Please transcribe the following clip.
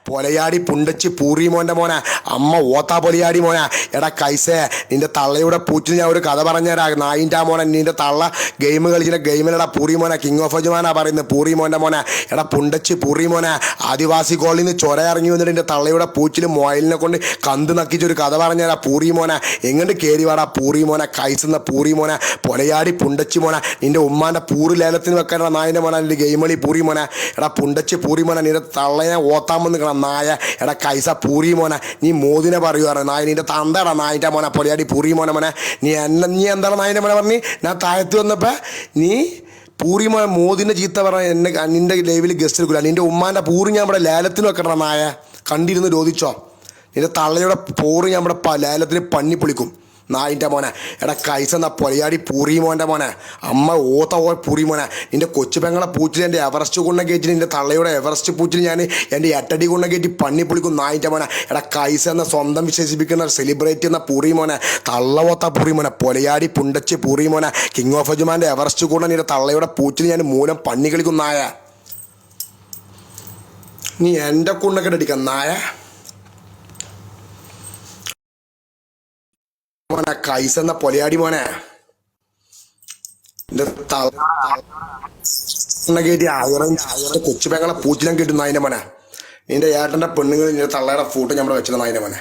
പൊലയാടി പുണ്ടച്ച് പൂറി മോൻ്റെ മോനെ അമ്മ ഓത്താ പൊലിയാടി മോനെ എടാ കൈസേ നിന്റെ തള്ളയുടെ പൂച്ചിന് ഞാൻ ഒരു കഥ പറഞ്ഞുതരാം നായിൻ്റെ മോനെ നിന്റെ തള്ള ഗെയിം കളിച്ചിട്ട് ഗെയിമിലെടാ പൂറി മോനെ കിങ് ഓഫ് അജുമാനാ പറയുന്നത് പൂറി മോൻ്റെ മോനെ എടാ പുണ്ടച്ച് പൂറി മോനെ ആദിവാസി കോളിൽ നിന്ന് ചൊര ഇറങ്ങി വന്നിട്ട് നിന്റെ തള്ളയുടെ പൂച്ചിൽ മൊയിലിനെ കൊണ്ട് കന്ത് നക്കിച്ചൊരു കഥ പറഞ്ഞുതരാ പൂറി മോനെ എങ്ങോട്ട് കയറി വാടാ പൂറി മോനെ കൈസുന്ന പൂറി മോനെ പൊലയാടി പുണ്ടച്ച് മോനെ നിന്റെ ഉമ്മാൻ്റെ പൂറ് ലേലത്തിന് വെക്കാനാ നായിൻ്റെ മോനെ നിന്റെ ഗെയിം കളി പൂറി മോനെ എടാ പുണ്ടച്ച് പൂറി മോനെ നിന്റെ തള്ളയെ ഓത്താമെന്ന് നിൽക്കണം നായ എടാ കൈസ പൂറി മോനെ നീ മോദിനെ പറയുവാണ് നായ നിന്റെ തന്തടാ നായിൻ്റെ മോനെ പൊലയാടി പൂറി മോനെ മോനെ നീ എന്താണ് നായിൻ്റെ മോനെ പറഞ്ഞ് ഞാൻ താഴത്ത് വന്നപ്പോൾ നീ പൂറി മോനെ മോദിൻ്റെ ചീത്ത പറഞ്ഞ എന്നെ നിൻ്റെ ലൈവിൽ ഗസ്റ്റ് എടുക്കില്ല നിൻ്റെ ഉമ്മാൻ്റെ പൂറി ഞാൻ ഇവിടെ ലേലത്തിന് വെക്കണം നായ കണ്ടിരുന്ന് രോധിച്ചോ നിന്റെ തള്ളയുടെ പൂറ് ഞാൻ ഇവിടെ ലേലത്തിന് പന്നി പൊളിക്കും നായിൻ്റെ മോനെ എടാ കൈസെന്ന പൊലയാടി പൂറി മോൻ്റെ മോനെ അമ്മ ഓത്ത പൂറി മോനെ നിൻ്റെ കൊച്ചു പെങ്ങളെ പൂച്ചിൽ എൻ്റെ എവറസ്റ്റ് കൊണ്ട കയറ്റി നിൻ്റെ തള്ളയുടെ എവറസ്റ്റ് പൂച്ചിൽ ഞാൻ എൻ്റെ എട്ടടി കൊണ്ട കയറ്റി പന്നി പൊളിക്കും നായിൻ്റെ മോനെ എടാ കൈസ എന്ന സ്വന്തം വിശേഷിപ്പിക്കുന്ന സെലിബ്രേറ്റ് എന്ന പൂറി മോനെ തള്ള ഓത്ത പൂറി മോനെ പൊലയാടി പുണ്ടച്ച് പൂറി മോനെ കിങ് ഓഫ് അജുമാൻ്റെ എവറസ്റ്റ് കൊണ്ട നിൻ്റെ തള്ളയുടെ പൂച്ചിൽ ഞാൻ മൂലം പന്നി കളിക്കും നായ നീ എൻ്റെ കൊണ്ടൊക്കെ അടിക്കാം നായ മോനെ കൈസെന്ന പൊലയാടി മോനെ കയറ്റി കൊച്ചു പെങ്ങളെ പൂച്ചിലും കിട്ടുന്ന അതിൻ്റെ മോനെ നിന്റെ ഏട്ടൻ്റെ പെണ്ണുങ്ങൾ നിന്റെ തള്ളയുടെ ഫോട്ടോ ഞമ്മടെ വെച്ചത് അതിൻ്റെ മോനെ